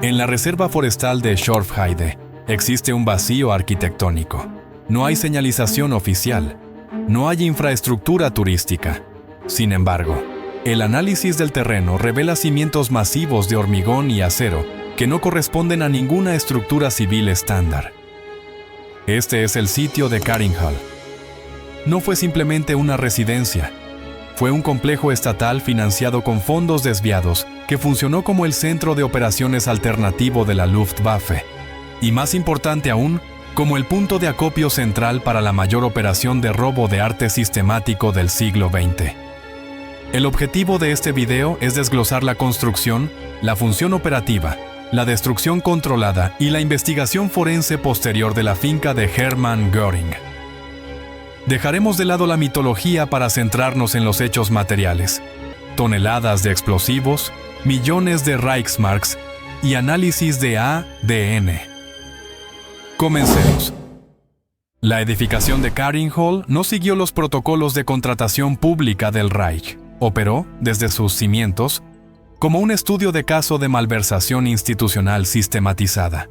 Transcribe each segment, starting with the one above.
En la reserva forestal de Schorfheide existe un vacío arquitectónico. No hay señalización oficial. No hay infraestructura turística. Sin embargo, el análisis del terreno revela cimientos masivos de hormigón y acero que no corresponden a ninguna estructura civil estándar. Este es el sitio de Karinghall. No fue simplemente una residencia. Fue un complejo estatal financiado con fondos desviados que funcionó como el centro de operaciones alternativo de la Luftwaffe. Y más importante aún, como el punto de acopio central para la mayor operación de robo de arte sistemático del siglo XX. El objetivo de este video es desglosar la construcción, la función operativa, la destrucción controlada y la investigación forense posterior de la finca de Hermann Göring. Dejaremos de lado la mitología para centrarnos en los hechos materiales: toneladas de explosivos, millones de Reichsmarks y análisis de ADN. Comencemos. La edificación de Karinghall no siguió los protocolos de contratación pública del Reich. Operó, desde sus cimientos, como un estudio de caso de malversación institucional sistematizada.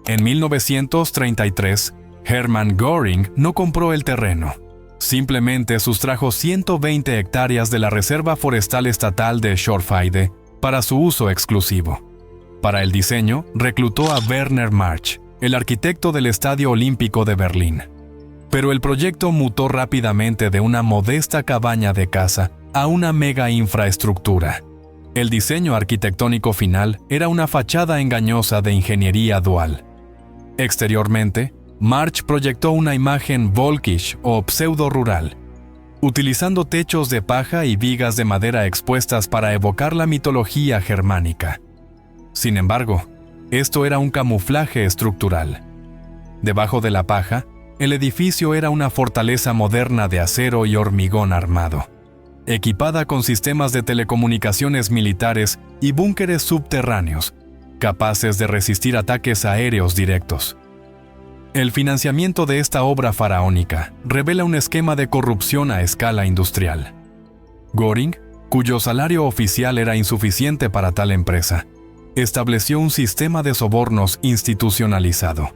En 1933, Hermann Göring no compró el terreno. Simplemente sustrajo 120 hectáreas de la Reserva Forestal Estatal de Schorfheide para su uso exclusivo. Para el diseño, reclutó a Werner March, el arquitecto del Estadio Olímpico de Berlín. Pero el proyecto mutó rápidamente de una modesta cabaña de caza a una mega infraestructura. El diseño arquitectónico final era una fachada engañosa de ingeniería dual. Exteriormente, March proyectó una imagen volkisch o pseudo-rural, utilizando techos de paja y vigas de madera expuestas para evocar la mitología germánica. Sin embargo, esto era un camuflaje estructural. Debajo de la paja, el edificio era una fortaleza moderna de acero y hormigón armado, equipada con sistemas de telecomunicaciones militares y búnkeres subterráneos, capaces de resistir ataques aéreos directos. El financiamiento de esta obra faraónica revela un esquema de corrupción a escala industrial. Göring, cuyo salario oficial era insuficiente para tal empresa, estableció un sistema de sobornos institucionalizado.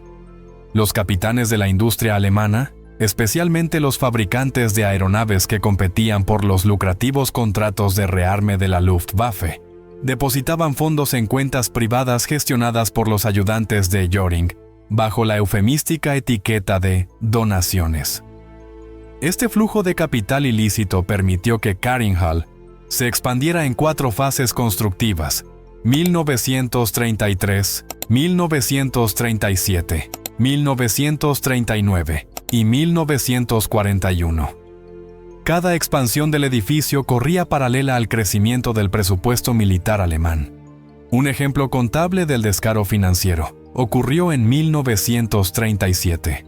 Los capitanes de la industria alemana, especialmente los fabricantes de aeronaves que competían por los lucrativos contratos de rearme de la Luftwaffe, depositaban fondos en cuentas privadas gestionadas por los ayudantes de Göring, bajo la eufemística etiqueta de donaciones. Este flujo de capital ilícito permitió que Karinghall se expandiera en 4 fases constructivas: 1933, 1937, 1939 y 1941. Cada expansión del edificio corría paralela al crecimiento del presupuesto militar alemán. Un ejemplo contable del descaro financiero ocurrió en 1937.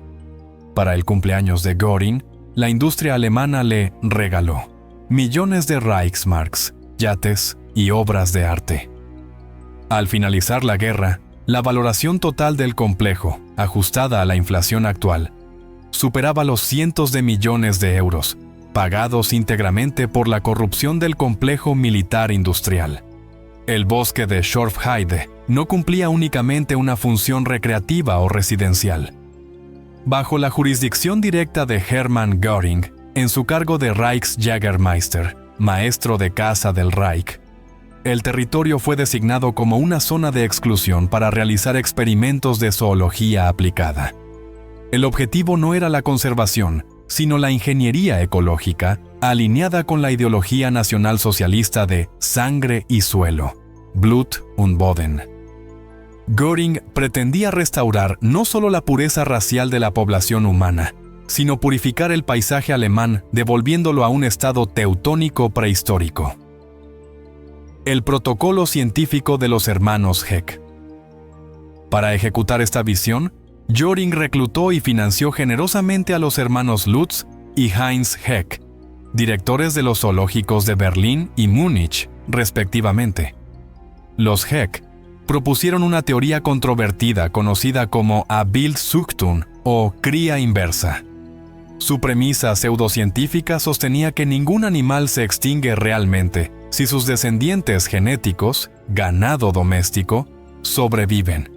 Para el cumpleaños de Göring, la industria alemana le regaló millones de Reichsmarks, yates y obras de arte. Al finalizar la guerra, la valoración total del complejo, ajustada a la inflación actual, superaba los cientos de millones de euros, pagados íntegramente por la corrupción del complejo militar industrial. El bosque de Schorfheide no cumplía únicamente una función recreativa o residencial. Bajo la jurisdicción directa de Hermann Göring, en su cargo de Reichsjägermeister, maestro de caza del Reich, el territorio fue designado como una zona de exclusión para realizar experimentos de zoología aplicada. El objetivo no era la conservación, sino la ingeniería ecológica, alineada con la ideología nacionalsocialista de sangre y suelo, Blut und Boden. Göring pretendía restaurar no solo la pureza racial de la población humana, sino purificar el paisaje alemán, devolviéndolo a un estado teutónico prehistórico. El protocolo científico de los hermanos Heck. Para ejecutar esta visión, Göring reclutó y financió generosamente a los hermanos Lutz y Heinz Heck, directores de los zoológicos de Berlín y Múnich, respectivamente. Los Heck propusieron una teoría controvertida conocida como Abbildzuchtung o cría inversa. Su premisa pseudocientífica sostenía que ningún animal se extingue realmente si sus descendientes genéticos, ganado doméstico, sobreviven.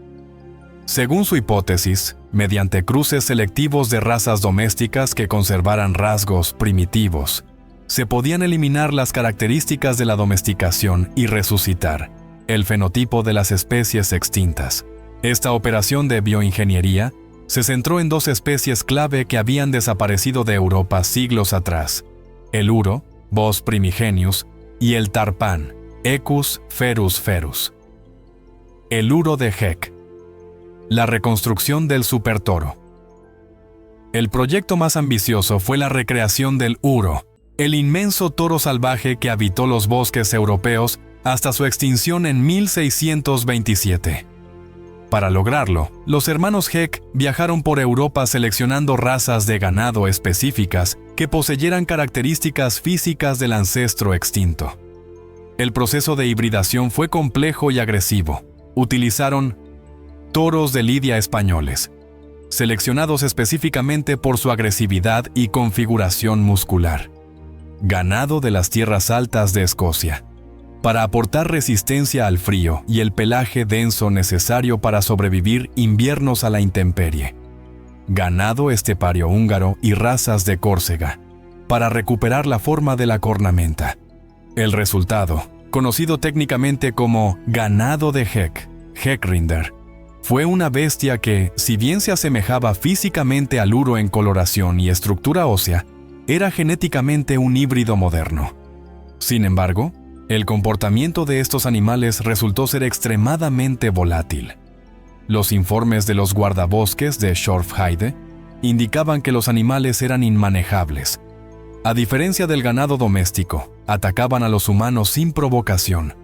Según su hipótesis, mediante cruces selectivos de razas domésticas que conservaran rasgos primitivos, se podían eliminar las características de la domesticación y resucitar el fenotipo de las especies extintas. Esta operación de bioingeniería se centró en dos especies clave que habían desaparecido de Europa siglos atrás: el uro, Bos primigenius, y el tarpán, Equus ferus ferus. El uro de Heck. La reconstrucción del supertoro. El proyecto más ambicioso fue la recreación del uro, el inmenso toro salvaje que habitó los bosques europeos hasta su extinción en 1627. Para lograrlo, los hermanos Heck viajaron por Europa seleccionando razas de ganado específicas que poseyeran características físicas del ancestro extinto. El proceso de hibridación fue complejo y agresivo. Utilizaron toros de lidia españoles, seleccionados específicamente por su agresividad y configuración muscular. Ganado de las tierras altas de Escocia, para aportar resistencia al frío y el pelaje denso necesario para sobrevivir inviernos a la intemperie. Ganado estepario húngaro y razas de Córcega, para recuperar la forma de la cornamenta. El resultado, conocido técnicamente como ganado de Heck, Heckrinder, fue una bestia que, si bien se asemejaba físicamente al uro en coloración y estructura ósea, era genéticamente un híbrido moderno. Sin embargo, el comportamiento de estos animales resultó ser extremadamente volátil. Los informes de los guardabosques de Schorfheide indicaban que los animales eran inmanejables. A diferencia del ganado doméstico, atacaban a los humanos sin provocación,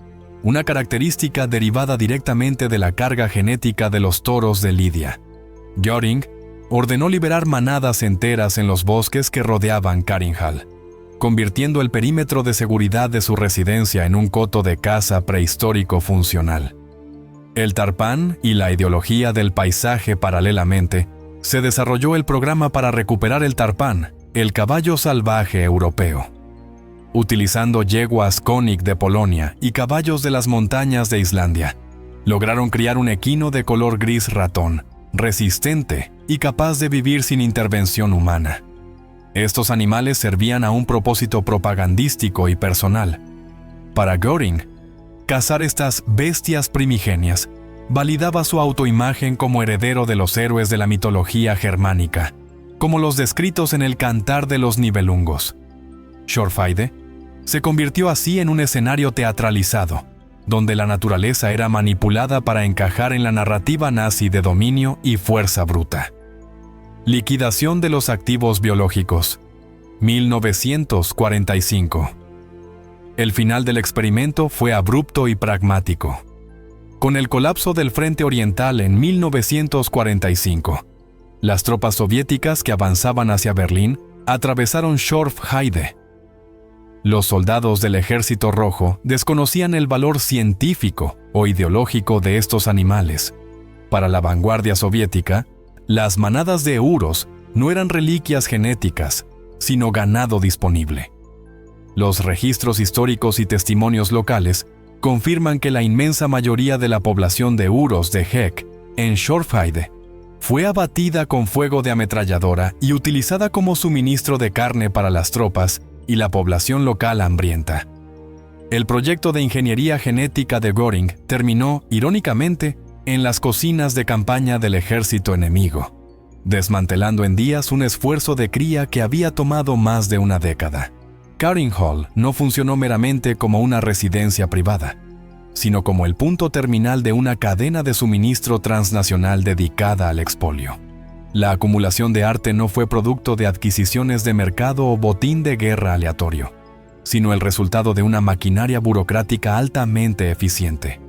una característica derivada directamente de la carga genética de los toros de Lidia. Göring ordenó liberar manadas enteras en los bosques que rodeaban Carinhall, convirtiendo el perímetro de seguridad de su residencia en un coto de caza prehistórico funcional. El tarpán y la ideología del paisaje paralelamente, se desarrolló el programa para recuperar el tarpán, el caballo salvaje europeo. Utilizando yeguas Konig de Polonia y caballos de las montañas de Islandia, lograron criar un equino de color gris ratón, resistente y capaz de vivir sin intervención humana. Estos animales servían a un propósito propagandístico y personal. Para Göring, cazar estas bestias primigenias validaba su autoimagen como heredero de los héroes de la mitología germánica, como los descritos en el Cantar de los Nibelungos. Schorfheide se convirtió así en un escenario teatralizado, donde la naturaleza era manipulada para encajar en la narrativa nazi de dominio y fuerza bruta. Liquidación de los activos biológicos. 1945. El final del experimento fue abrupto y pragmático. Con el colapso del Frente Oriental en 1945, las tropas soviéticas que avanzaban hacia Berlín atravesaron Schorfheide. Los soldados del Ejército Rojo desconocían el valor científico o ideológico de estos animales. Para la vanguardia soviética, las manadas de uros no eran reliquias genéticas, sino ganado disponible. Los registros históricos y testimonios locales confirman que la inmensa mayoría de la población de uros de Heck en Schorfheide fue abatida con fuego de ametralladora y utilizada como suministro de carne para las tropas y la población local hambrienta. El proyecto de ingeniería genética de Göring terminó, irónicamente, en las cocinas de campaña del ejército enemigo, desmantelando en días un esfuerzo de cría que había tomado más de una década. Carinhall no funcionó meramente como una residencia privada, sino como el punto terminal de una cadena de suministro transnacional dedicada al expolio. La acumulación de arte no fue producto de adquisiciones de mercado o botín de guerra aleatorio, sino el resultado de una maquinaria burocrática altamente eficiente.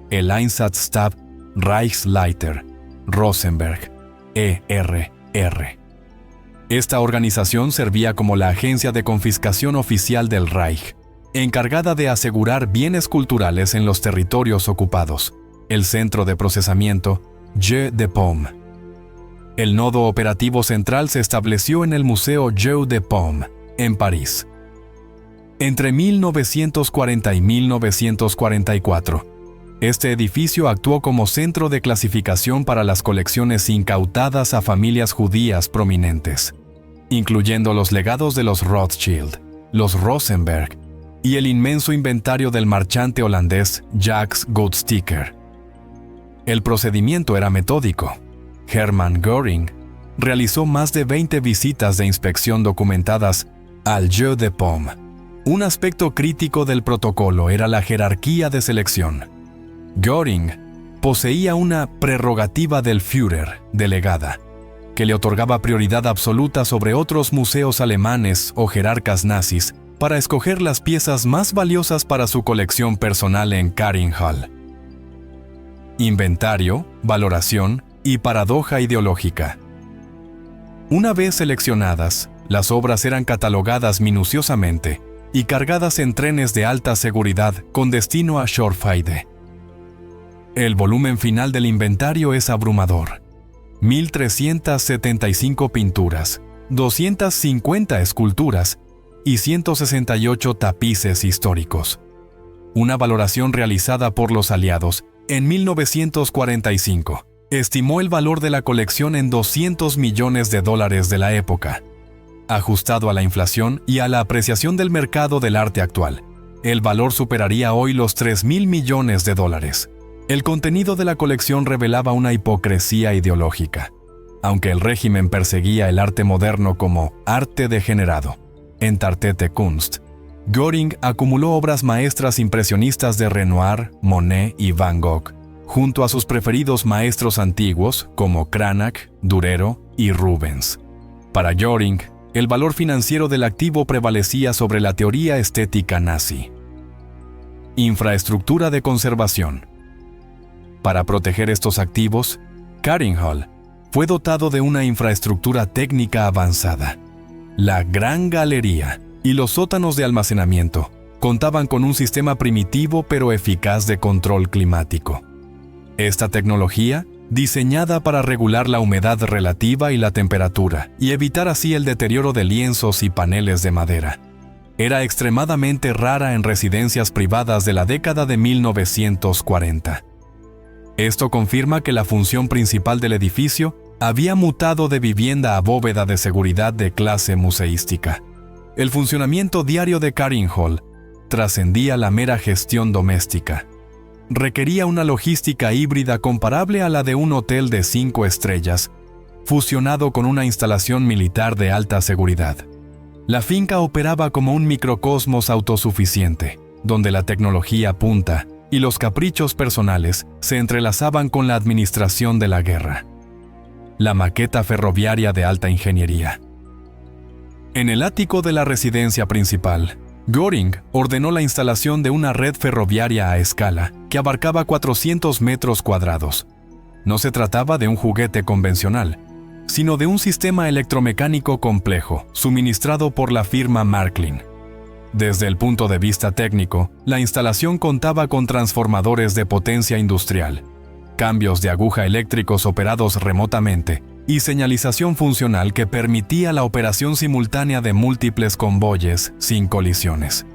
El Einsatzstab Reichsleiter Rosenberg, ERR. Esta organización servía como la agencia de confiscación oficial del Reich, encargada de asegurar bienes culturales en los territorios ocupados. El centro de procesamiento, Jeu de Paume. El nodo operativo central se estableció en el Museo Jeu de Paume, en París. Entre 1940 y 1944, Este edificio actuó como centro de clasificación para las colecciones incautadas a familias judías prominentes, incluyendo los legados de los Rothschild, los Rosenberg y el inmenso inventario del marchante holandés Jacques Goudsticker. El procedimiento era metódico. Hermann Göring realizó más de 20 visitas de inspección documentadas al Jeu de Paume. Un aspecto crítico del protocolo era la jerarquía de selección. Göring poseía una prerrogativa del Führer delegada, que le otorgaba prioridad absoluta sobre otros museos alemanes o jerarcas nazis para escoger las piezas más valiosas para su colección personal en Carinhall. Inventario, valoración y paradoja ideológica. Una vez seleccionadas, las obras eran catalogadas minuciosamente y cargadas en trenes de alta seguridad con destino a Schorfheide. El volumen final del inventario es abrumador. 1.375 pinturas, 250 esculturas y 168 tapices históricos. Una valoración realizada por los aliados en 1945 estimó el valor de la colección en $200 millones de la época. Ajustado a la inflación y a la apreciación del mercado del arte actual, el valor superaría hoy los $3.000 millones. El contenido de la colección revelaba una hipocresía ideológica. Aunque el régimen perseguía el arte moderno como arte degenerado, Entartete Kunst, Göring acumuló obras maestras impresionistas de Renoir, Monet y Van Gogh, junto a sus preferidos maestros antiguos como Cranach, Durero y Rubens. Para Göring, el valor financiero del activo prevalecía sobre la teoría estética nazi. Infraestructura de conservación. Para proteger estos activos, Carinhall fue dotado de una infraestructura técnica avanzada. La Gran Galería y los sótanos de almacenamiento contaban con un sistema primitivo pero eficaz de control climático. Esta tecnología, diseñada para regular la humedad relativa y la temperatura y evitar así el deterioro de lienzos y paneles de madera, era extremadamente rara en residencias privadas de la década de 1940. Esto confirma que la función principal del edificio había mutado de vivienda a bóveda de seguridad de clase museística. El funcionamiento diario de Carinhall trascendía la mera gestión doméstica. Requería una logística híbrida comparable a la de un hotel de 5 estrellas, fusionado con una instalación militar de alta seguridad. La finca operaba como un microcosmos autosuficiente, donde la tecnología punta y los caprichos personales se entrelazaban con la administración de la guerra. La maqueta ferroviaria de alta ingeniería. En el ático de la residencia principal, Göring ordenó la instalación de una red ferroviaria a escala que abarcaba 400 metros cuadrados. No se trataba de un juguete convencional, sino de un sistema electromecánico complejo suministrado por la firma Märklin. Desde el punto de vista técnico, la instalación contaba con transformadores de potencia industrial, cambios de aguja eléctricos operados remotamente y señalización funcional que permitía la operación simultánea de múltiples convoyes sin colisiones.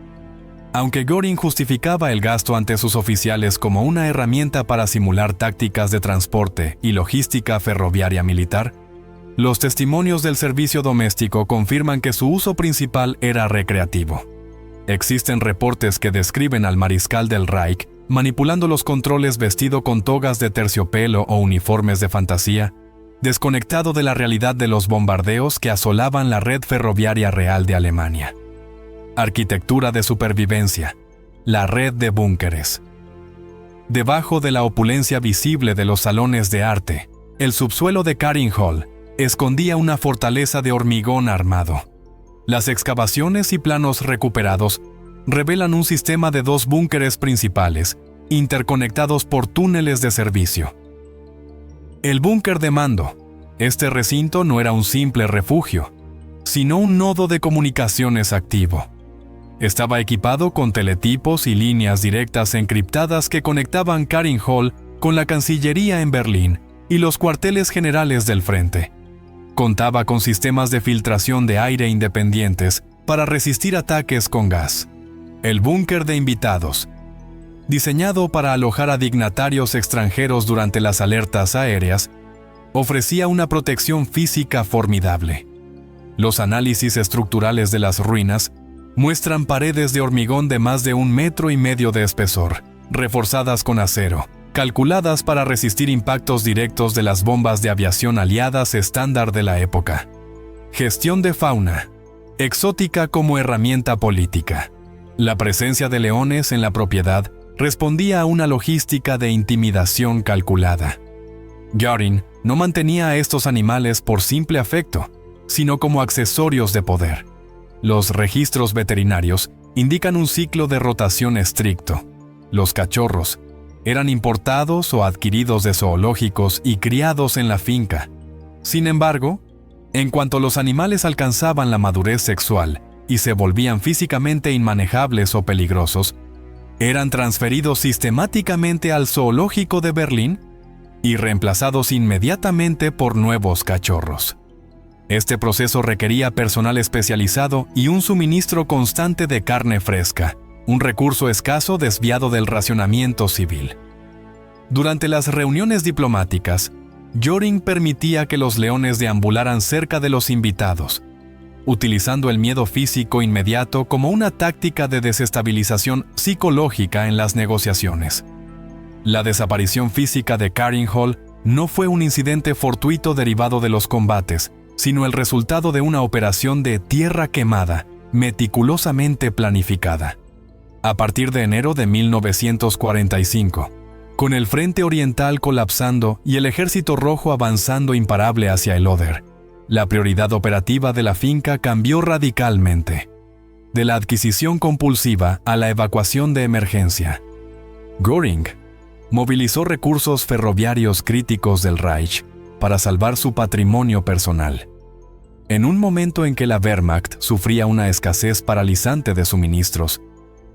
Aunque Göring justificaba el gasto ante sus oficiales como una herramienta para simular tácticas de transporte y logística ferroviaria militar, los testimonios del servicio doméstico confirman que su uso principal era recreativo. Existen reportes que describen al mariscal del Reich manipulando los controles vestido con togas de terciopelo o uniformes de fantasía, desconectado de la realidad de los bombardeos que asolaban la red ferroviaria real de Alemania. Arquitectura de supervivencia. La red de búnkeres. Debajo de la opulencia visible de los salones de arte, el subsuelo de Carinhall escondía una fortaleza de hormigón armado. Las excavaciones y planos recuperados revelan un sistema de 2 búnkeres principales, interconectados por túneles de servicio. El búnker de mando. Este recinto no era un simple refugio, sino un nodo de comunicaciones activo. Estaba equipado con teletipos y líneas directas encriptadas que conectaban Carinhall con la Cancillería en Berlín y los cuarteles generales del frente. Contaba con sistemas de filtración de aire independientes para resistir ataques con gas. El búnker de invitados. diseñado para alojar a dignatarios extranjeros durante las alertas aéreas, ofrecía una protección física formidable. Los análisis estructurales de las ruinas muestran paredes de hormigón de más de 1,5 metros de espesor, reforzadas con acero, calculadas para resistir impactos directos de las bombas de aviación aliadas estándar de la época. Gestión de fauna, exótica como herramienta política. La presencia de leones en la propiedad respondía a una logística de intimidación calculada. Göring no mantenía a estos animales por simple afecto, sino como accesorios de poder. Los registros veterinarios indican un ciclo de rotación estricto. Los cachorros eran importados o adquiridos de zoológicos y criados en la finca. Sin embargo, en cuanto los animales alcanzaban la madurez sexual y se volvían físicamente inmanejables o peligrosos, eran transferidos sistemáticamente al zoológico de Berlín y reemplazados inmediatamente por nuevos cachorros. Este proceso requería personal especializado y un suministro constante de carne fresca, un recurso escaso desviado del racionamiento civil. Durante las reuniones diplomáticas, Göring permitía que los leones deambularan cerca de los invitados, utilizando el miedo físico inmediato como una táctica de desestabilización psicológica en las negociaciones. La desaparición física de Karin Hall no fue un incidente fortuito derivado de los combates, sino el resultado de una operación de tierra quemada, meticulosamente planificada. A partir de enero de 1945, con el frente oriental colapsando y el ejército rojo avanzando imparable hacia el Oder, la prioridad operativa de la finca cambió radicalmente, de la adquisición compulsiva a la evacuación de emergencia. Göring movilizó recursos ferroviarios críticos del Reich para salvar su patrimonio personal. En un momento en que la Wehrmacht sufría una escasez paralizante de suministros,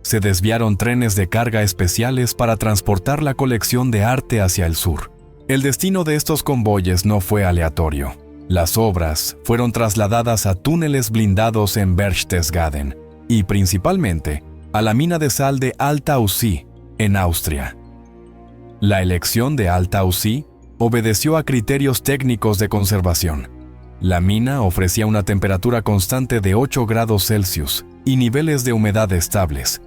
se desviaron trenes de carga especiales para transportar la colección de arte hacia el sur. El destino de estos convoyes no fue aleatorio. Las obras fueron trasladadas a túneles blindados en Berchtesgaden y principalmente a la mina de sal de Altaussee, en Austria. La elección de Altaussee obedeció a criterios técnicos de conservación. La mina ofrecía una temperatura constante de 8 grados Celsius y niveles de humedad estables,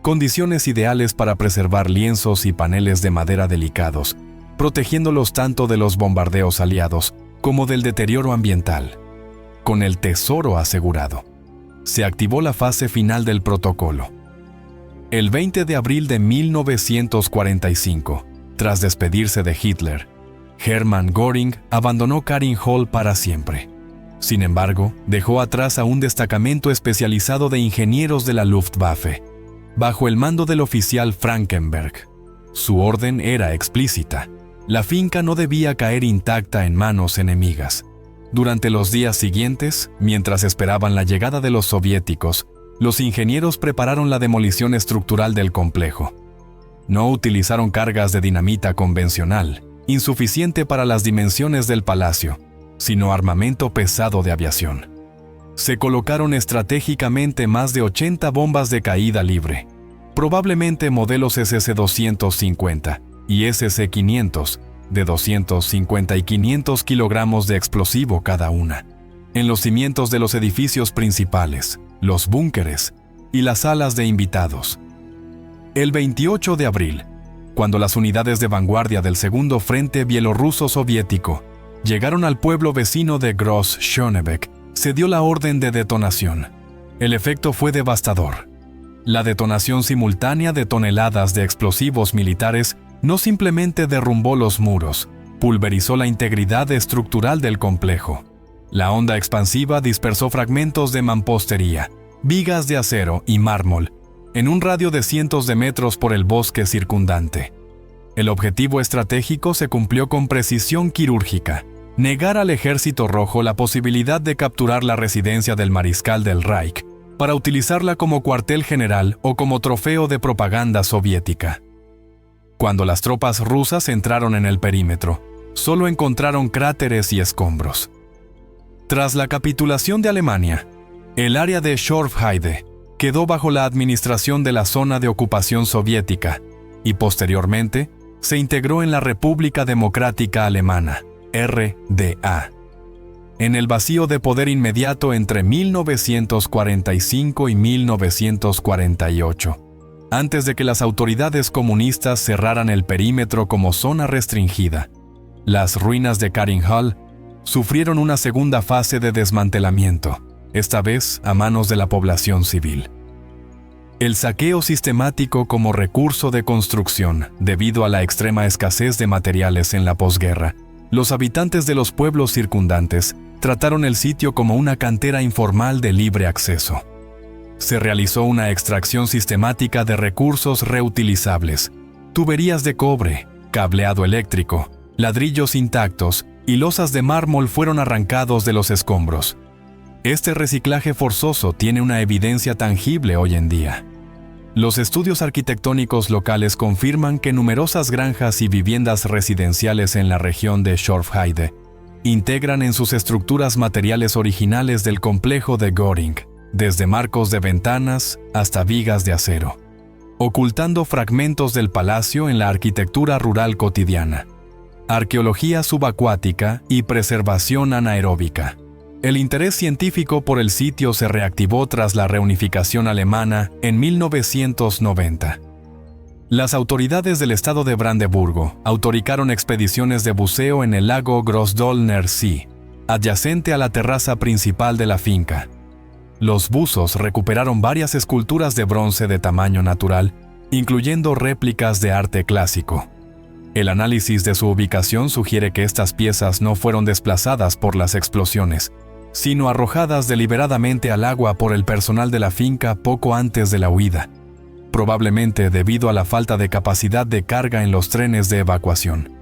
condiciones ideales para preservar lienzos y paneles de madera delicados, protegiéndolos tanto de los bombardeos aliados como del deterioro ambiental. Con el tesoro asegurado, se activó la fase final del protocolo. El 20 de abril de 1945, tras despedirse de Hitler, Hermann Göring abandonó Karin Hall para siempre. Sin embargo, dejó atrás a un destacamento especializado de ingenieros de la Luftwaffe, bajo el mando del oficial Frankenberg. Su orden era explícita: la finca no debía caer intacta en manos enemigas. Durante los días siguientes, mientras esperaban la llegada de los soviéticos, los ingenieros prepararon la demolición estructural del complejo. No utilizaron cargas de dinamita convencional, insuficiente para las dimensiones del palacio, sino armamento pesado de aviación. Se colocaron estratégicamente más de 80 bombas de caída libre, probablemente modelos SS-250 y SS-500, de 250 y 500 kilogramos de explosivo cada una, en los cimientos de los edificios principales, los búnkeres y las salas de invitados. El 28 de abril, cuando las unidades de vanguardia del Segundo Frente Bielorruso Soviético llegaron al pueblo vecino de Gross Schönebeck, se dio la orden de detonación. El efecto fue devastador. La detonación simultánea de toneladas de explosivos militares no simplemente derrumbó los muros, pulverizó la integridad estructural del complejo. La onda expansiva dispersó fragmentos de mampostería, vigas de acero y mármol, en un radio de cientos de metros por el bosque circundante. El objetivo estratégico se cumplió con precisión quirúrgica: negar al Ejército Rojo la posibilidad de capturar la residencia del mariscal del Reich para utilizarla como cuartel general o como trofeo de propaganda soviética. Cuando las tropas rusas entraron en el perímetro, solo encontraron cráteres y escombros. Tras la capitulación de Alemania, el área de Schorfheide quedó bajo la administración de la zona de ocupación soviética y posteriormente se integró en la República Democrática Alemana, RDA. En el vacío de poder inmediato entre 1945 y 1948, antes de que las autoridades comunistas cerraran el perímetro como zona restringida, las ruinas de Karin Hall sufrieron una segunda fase de desmantelamiento, esta vez a manos de la población civil. El saqueo sistemático como recurso de construcción, debido a la extrema escasez de materiales en la posguerra, los habitantes de los pueblos circundantes trataron el sitio como una cantera informal de libre acceso. Se realizó una extracción sistemática de recursos reutilizables, tuberías de cobre, cableado eléctrico, ladrillos intactos y losas de mármol fueron arrancados de los escombros. Este reciclaje forzoso tiene una evidencia tangible hoy en día. Los estudios arquitectónicos locales confirman que numerosas granjas y viviendas residenciales en la región de Schorfheide integran en sus estructuras materiales originales del complejo de Göring, desde marcos de ventanas hasta vigas de acero, ocultando fragmentos del palacio en la arquitectura rural cotidiana. Arqueología subacuática y preservación anaeróbica. El interés científico por el sitio se reactivó tras la reunificación alemana en 1990. Las autoridades del estado de Brandeburgo autorizaron expediciones de buceo en el lago Großdollner See, adyacente a la terraza principal de la finca. Los buzos recuperaron varias esculturas de bronce de tamaño natural, incluyendo réplicas de arte clásico. El análisis de su ubicación sugiere que estas piezas no fueron desplazadas por las explosiones, sino arrojadas deliberadamente al agua por el personal de la finca poco antes de la huida, probablemente debido a la falta de capacidad de carga en los trenes de evacuación.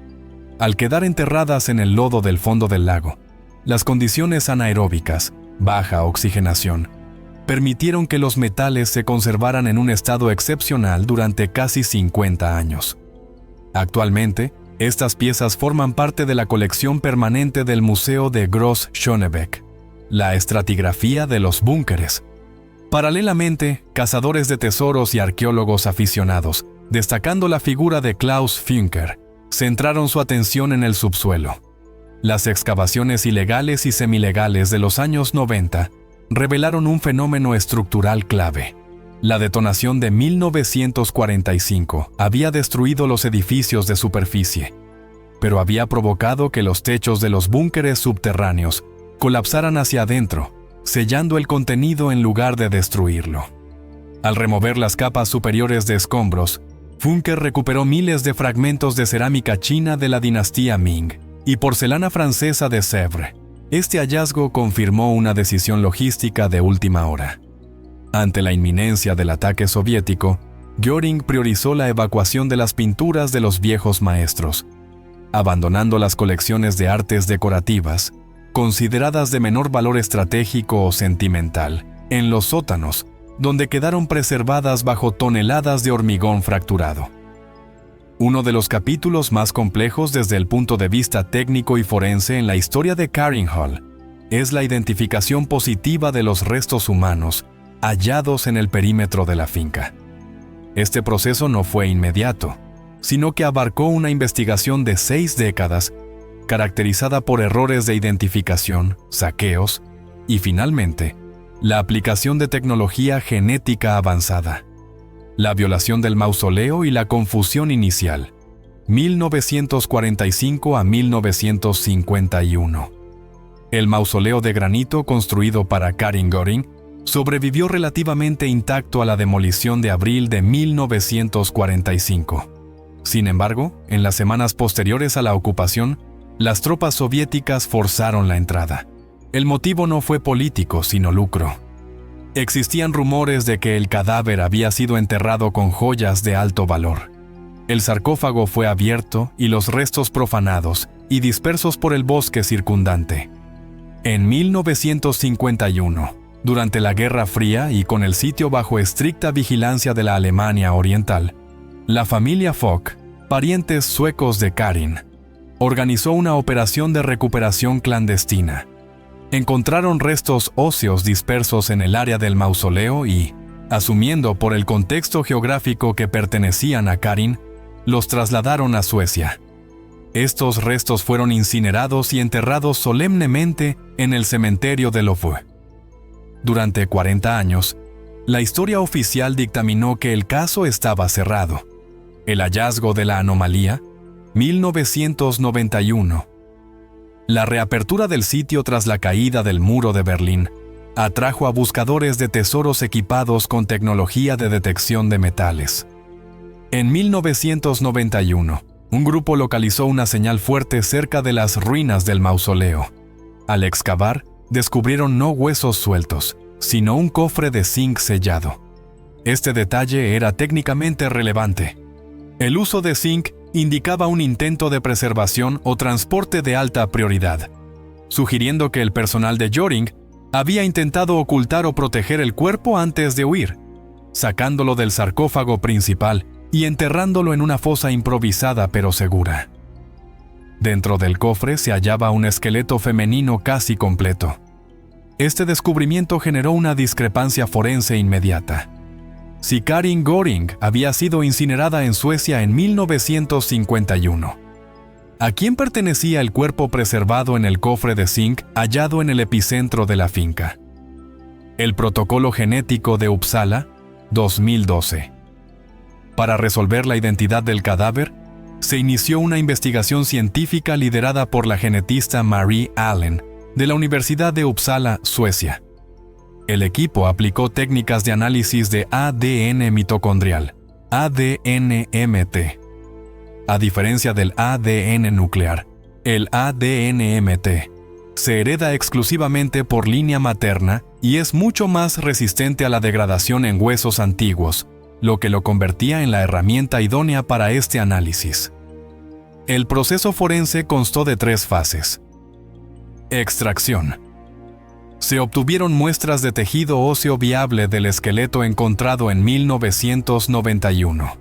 Al quedar enterradas en el lodo del fondo del lago, las condiciones anaeróbicas, baja oxigenación, permitieron que los metales se conservaran en un estado excepcional durante casi 50 años. Actualmente, estas piezas forman parte de la colección permanente del Museo de Groß-Schönebeck, la estratigrafía de los búnkeres. Paralelamente, cazadores de tesoros y arqueólogos aficionados, destacando la figura de Klaus Fünker, centraron su atención en el subsuelo. Las excavaciones ilegales y semilegales de los años 90 revelaron un fenómeno estructural clave. La detonación de 1945 había destruido los edificios de superficie, pero había provocado que los techos de los búnkeres subterráneos colapsaran hacia adentro, sellando el contenido en lugar de destruirlo. Al remover las capas superiores de escombros, Fünker recuperó miles de fragmentos de cerámica china de la dinastía Ming y porcelana francesa de Sèvres. Este hallazgo confirmó una decisión logística de última hora. Ante la inminencia del ataque soviético, Göring priorizó la evacuación de las pinturas de los viejos maestros, abandonando las colecciones de artes decorativas, consideradas de menor valor estratégico o sentimental, en los sótanos, donde quedaron preservadas bajo toneladas de hormigón fracturado. Uno de los capítulos más complejos desde el punto de vista técnico y forense en la historia de Karin Hall es la identificación positiva de los restos humanos hallados en el perímetro de la finca. Este proceso no fue inmediato, sino que abarcó una investigación de 6 décadas, caracterizada por errores de identificación, saqueos y, finalmente, la aplicación de tecnología genética avanzada. La violación del mausoleo y la confusión inicial, 1945 a 1951. El mausoleo de granito construido para Karin Göring sobrevivió relativamente intacto a la demolición de abril de 1945. Sin embargo, en las semanas posteriores a la ocupación, las tropas soviéticas forzaron la entrada. El motivo no fue político, sino lucro. Existían rumores de que el cadáver había sido enterrado con joyas de alto valor. El sarcófago fue abierto y los restos profanados y dispersos por el bosque circundante. En 1951, durante la Guerra Fría y con el sitio bajo estricta vigilancia de la Alemania Oriental, la familia Fock, parientes suecos de Karin, organizó una operación de recuperación clandestina. Encontraron restos óseos dispersos en el área del mausoleo y, asumiendo por el contexto geográfico que pertenecían a Karin, los trasladaron a Suecia. Estos restos fueron incinerados y enterrados solemnemente en el cementerio de Lovö. Durante 40 años, la historia oficial dictaminó que el caso estaba cerrado. El hallazgo de la anomalía, 1991. La reapertura del sitio tras la caída del muro de Berlín atrajo a buscadores de tesoros equipados con tecnología de detección de metales. En 1991, un grupo localizó una señal fuerte cerca de las ruinas del mausoleo. Al excavar, descubrieron no huesos sueltos, sino un cofre de zinc sellado. Este detalle era técnicamente relevante. El uso de zinc indicaba un intento de preservación o transporte de alta prioridad, sugiriendo que el personal de Göring había intentado ocultar o proteger el cuerpo antes de huir, sacándolo del sarcófago principal y enterrándolo en una fosa improvisada pero segura. Dentro del cofre se hallaba un esqueleto femenino casi completo. Este descubrimiento generó una discrepancia forense inmediata. Si Karin Göring había sido incinerada en Suecia en 1951, ¿a quién pertenecía el cuerpo preservado en el cofre de zinc hallado en el epicentro de la finca? El protocolo genético de Uppsala, 2012. Para resolver la identidad del cadáver, se inició una investigación científica liderada por la genetista Marie Allen, de la Universidad de Uppsala, Suecia. El equipo aplicó técnicas de análisis de ADN mitocondrial, ADN-MT. A diferencia del ADN nuclear, el ADN-MT se hereda exclusivamente por línea materna y es mucho más resistente a la degradación en huesos antiguos, lo que lo convertía en la herramienta idónea para este análisis. El proceso forense constó de 3 fases. Extracción. Se obtuvieron muestras de tejido óseo viable del esqueleto encontrado en 1991.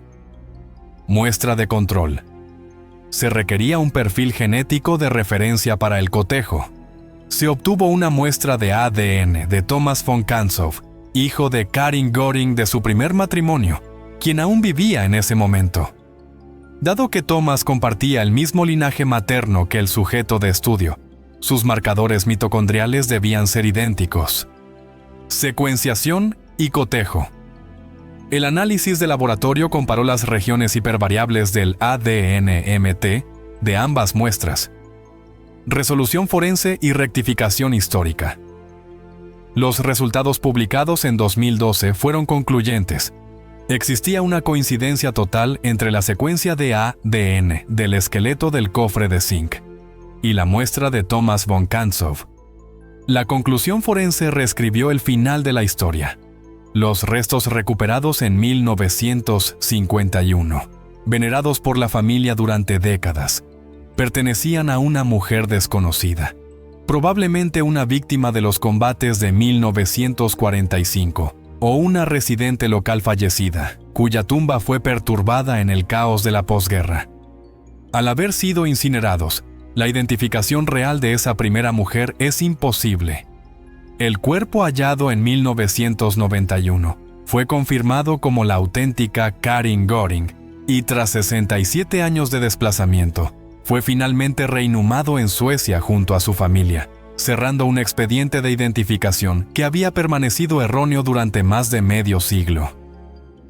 Muestra de control. Se requería un perfil genético de referencia para el cotejo. Se obtuvo una muestra de ADN de Thomas von Kantzow, hijo de Karin Göring de su primer matrimonio, quien aún vivía en ese momento. Dado que Thomas compartía el mismo linaje materno que el sujeto de estudio, sus marcadores mitocondriales debían ser idénticos. Secuenciación y cotejo. El análisis de laboratorio comparó las regiones hipervariables del ADN-MT de ambas muestras. Resolución forense y rectificación histórica. Los resultados publicados en 2012 fueron concluyentes. Existía una coincidencia total entre la secuencia de ADN del esqueleto del cofre de zinc y la muestra de Thomas von Kantzow. La conclusión forense reescribió el final de la historia. Los restos recuperados en 1951, venerados por la familia durante décadas, pertenecían a una mujer desconocida, probablemente una víctima de los combates de 1945 o una residente local fallecida, cuya tumba fue perturbada en el caos de la posguerra. Al haber sido incinerados, la identificación real de esa primera mujer es imposible. El cuerpo hallado en 1991 fue confirmado como la auténtica Karin Göring y tras 67 años de desplazamiento, fue finalmente reinhumado en Suecia junto a su familia, cerrando un expediente de identificación que había permanecido erróneo durante más de medio siglo.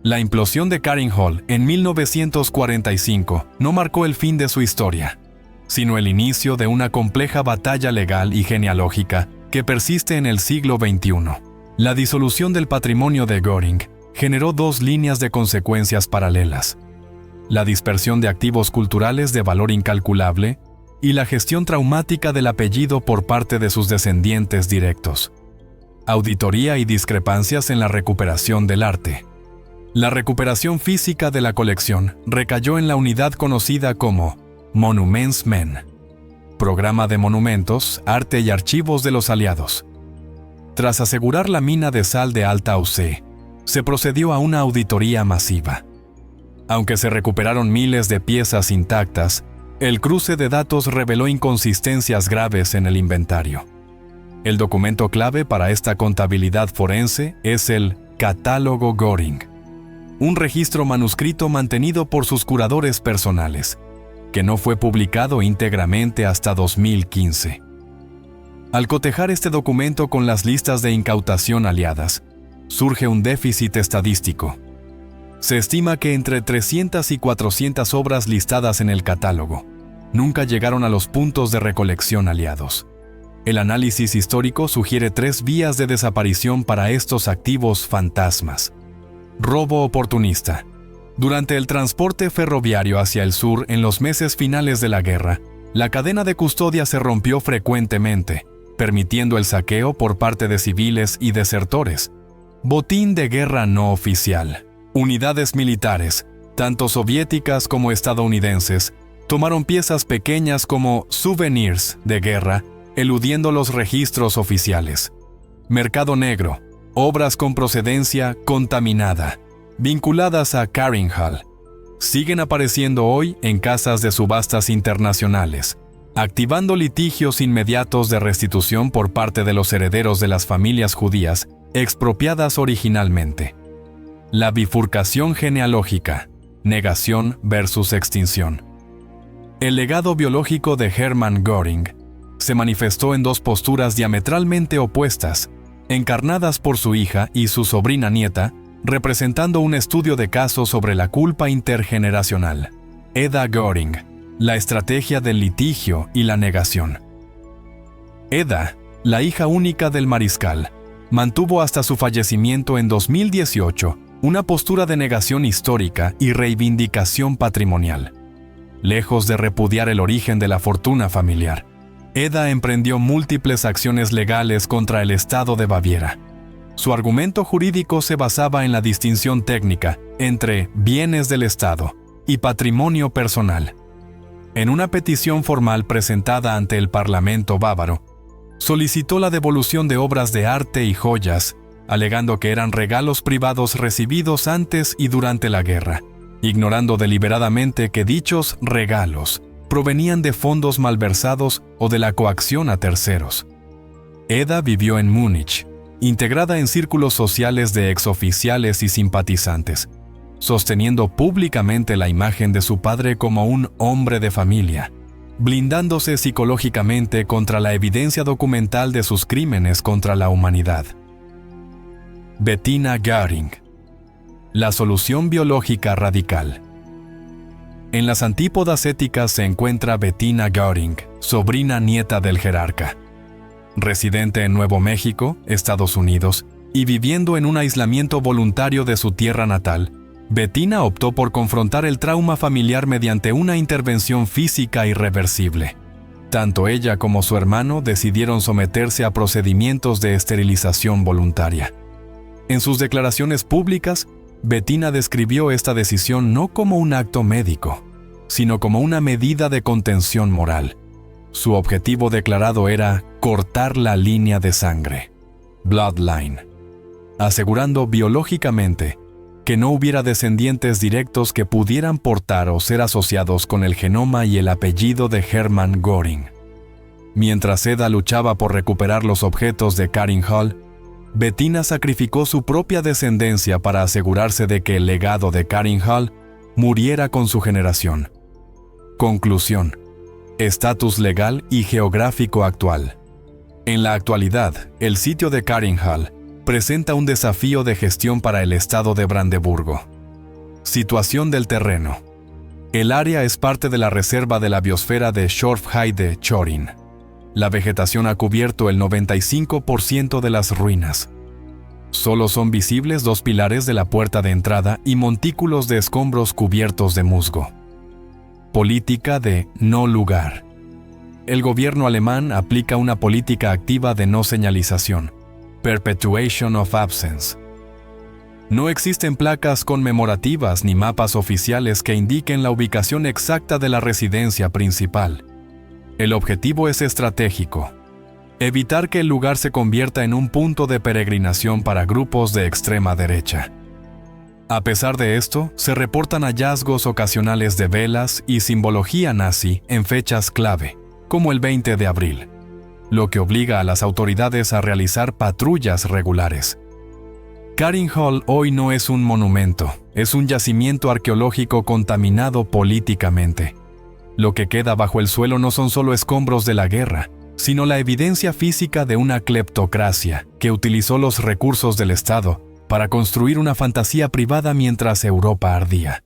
La implosión de Karin Hall en 1945 no marcó el fin de su historia, sino el inicio de una compleja batalla legal y genealógica que persiste en el siglo XXI. La disolución del patrimonio de Göring generó 2 líneas de consecuencias paralelas: la dispersión de activos culturales de valor incalculable y la gestión traumática del apellido por parte de sus descendientes directos. Auditoría y discrepancias en la recuperación del arte. La recuperación física de la colección recayó en la unidad conocida como Monumentsmen, Programa de Monumentos, Arte y Archivos de los Aliados. Tras asegurar la mina de sal de Altaussee, se procedió a una auditoría masiva. Aunque se recuperaron miles de piezas intactas, el cruce de datos reveló inconsistencias graves en el inventario. El documento clave para esta contabilidad forense es el Catálogo Göring, un registro manuscrito mantenido por sus curadores personales, que no fue publicado íntegramente hasta 2015. Al cotejar este documento con las listas de incautación aliadas, surge un déficit estadístico. Se estima que entre 300 y 400 obras listadas en el catálogo nunca llegaron a los puntos de recolección aliados. El análisis histórico sugiere 3 vías de desaparición para estos activos fantasmas. Robo oportunista. Durante el transporte ferroviario hacia el sur en los meses finales de la guerra, la cadena de custodia se rompió frecuentemente, permitiendo el saqueo por parte de civiles y desertores. Botín de guerra no oficial. Unidades militares, tanto soviéticas como estadounidenses, tomaron piezas pequeñas como souvenirs de guerra, eludiendo los registros oficiales. Mercado negro. Obras con procedencia contaminada, vinculadas a Caringhall, siguen apareciendo hoy en casas de subastas internacionales, activando litigios inmediatos de restitución por parte de los herederos de las familias judías expropiadas originalmente. La bifurcación genealógica, negación versus extinción. El legado biológico de Hermann Göring se manifestó en 2 posturas diametralmente opuestas, encarnadas por su hija y su sobrina nieta, representando un estudio de caso sobre la culpa intergeneracional. Eda Göring, la estrategia del litigio y la negación. Eda, la hija única del mariscal, mantuvo hasta su fallecimiento en 2018 una postura de negación histórica y reivindicación patrimonial. Lejos de repudiar el origen de la fortuna familiar, Eda emprendió múltiples acciones legales contra el Estado de Baviera. Su argumento jurídico se basaba en la distinción técnica entre bienes del Estado y patrimonio personal. En una petición formal presentada ante el Parlamento bávaro, solicitó la devolución de obras de arte y joyas, alegando que eran regalos privados recibidos antes y durante la guerra, ignorando deliberadamente que dichos regalos provenían de fondos malversados o de la coacción a terceros. Eda vivió en Múnich, integrada en círculos sociales de exoficiales y simpatizantes, sosteniendo públicamente la imagen de su padre como un hombre de familia, blindándose psicológicamente contra la evidencia documental de sus crímenes contra la humanidad. Bettina Göring. La solución biológica radical. En las antípodas éticas se encuentra Bettina Göring, sobrina nieta del jerarca. Residente en Nuevo México, Estados Unidos, y viviendo en un aislamiento voluntario de su tierra natal, Bettina optó por confrontar el trauma familiar mediante una intervención física irreversible. Tanto ella como su hermano decidieron someterse a procedimientos de esterilización voluntaria. En sus declaraciones públicas, Bettina describió esta decisión no como un acto médico, sino como una medida de contención moral. Su objetivo declarado era cortar la línea de sangre, bloodline, asegurando biológicamente que no hubiera descendientes directos que pudieran portar o ser asociados con el genoma y el apellido de Hermann Göring. Mientras Eda luchaba por recuperar los objetos de Caringhall, Bettina sacrificó su propia descendencia para asegurarse de que el legado de Caringhall muriera con su generación. Conclusión. Estatus legal y geográfico actual. En la actualidad, el sitio de Caringhall presenta un desafío de gestión para el estado de Brandeburgo. Situación del terreno. El área es parte de la reserva de la biosfera de Schorfheide-Chorin. La vegetación ha cubierto el 95% de las ruinas. Solo son visibles 2 pilares de la puerta de entrada y montículos de escombros cubiertos de musgo. Política de no lugar. El gobierno alemán aplica una política activa de no señalización, Perpetuation of Absence. No existen placas conmemorativas ni mapas oficiales que indiquen la ubicación exacta de la residencia principal. El objetivo es estratégico: evitar que el lugar se convierta en un punto de peregrinación para grupos de extrema derecha. A pesar de esto, se reportan hallazgos ocasionales de velas y simbología nazi en fechas clave, como el 20 de abril, lo que obliga a las autoridades a realizar patrullas regulares. Caring Hall hoy no es un monumento, es un yacimiento arqueológico contaminado políticamente. Lo que queda bajo el suelo no son solo escombros de la guerra, sino la evidencia física de una cleptocracia que utilizó los recursos del Estado para construir una fantasía privada mientras Europa ardía.